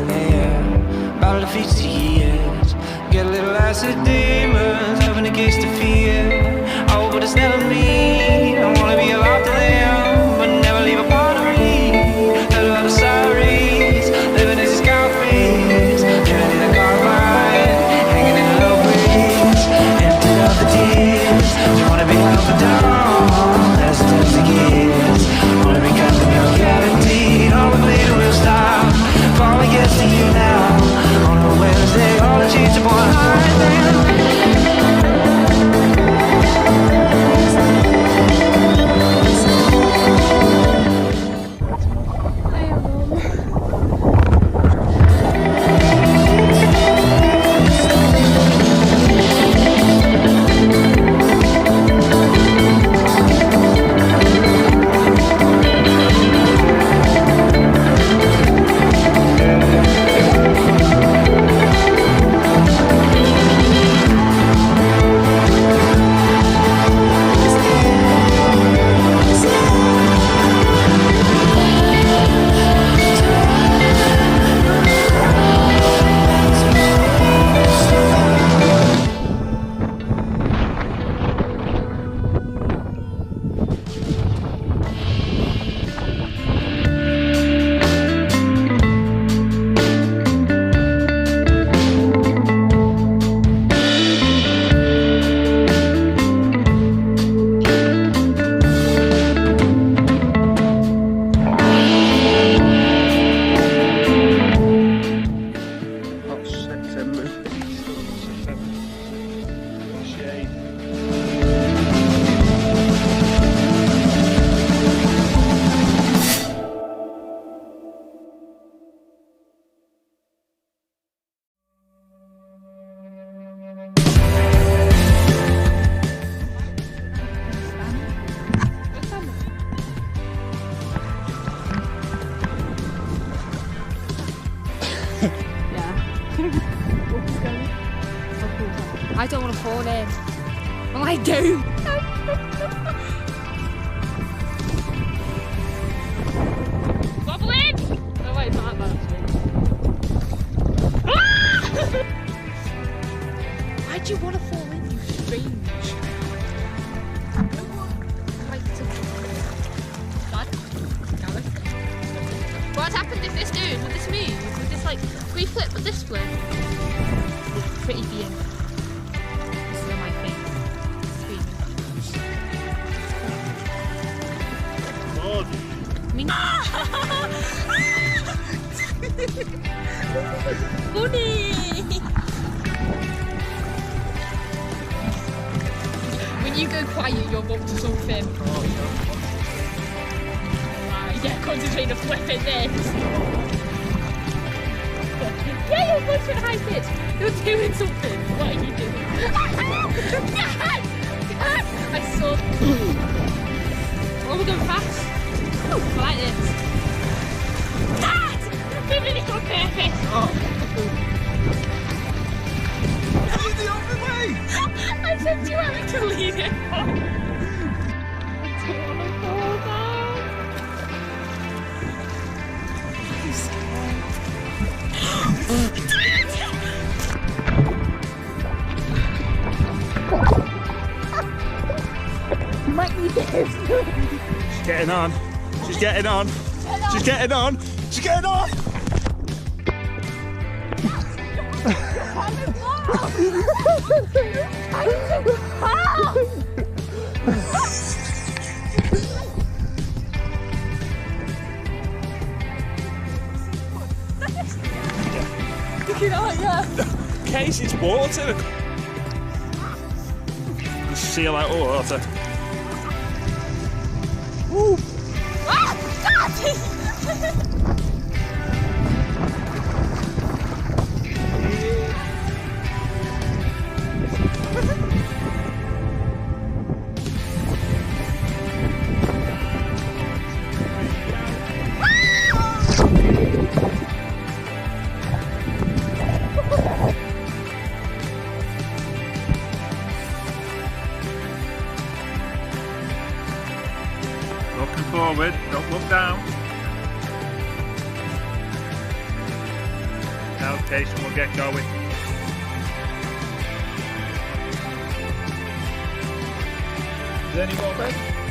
in the air. Battle defeats the years. Get a little acid demons, hoping against the fear. Oh, but it's never me. I wanna be alive to them, but never leave a part of me. Heard a lot of sorries, living as a scout freeze. Living in a car ride, hanging in a low breeze. Emptied out the tears, you wanna be held for down. There's steps to years. Wanna be captain, no guaranteed. All the later will stop. Falling against to you now. On a Wednesday, all the cheats are born high then. I don't want to fall in. Well, I do. Wobbling! No, wait, it's not that bad actually. Why'd you want to fall in, you strange? What happened if this dude, would this move? Would this like, we flip with this flip? It's pretty being. This is my thing. I mean, funny! When you go quiet, you're up to something. Yeah, concentrate on flipping this. Yeah, you're pushing high pitch. You're doing something. What are you doing? I saw. Oh, we're going fast. I like this. Dad! The minute got perfect. Oh. Leave the other way! I said you having to leave it. I don't want to fall down. You might need this. She's getting on. She's getting on. She's getting on. She's getting on. Look at that, yeah. Case, it's water. Just see like water. Woo. Ah! Looking forward, don't look down. Okay, so we'll get going. Is there any more bed?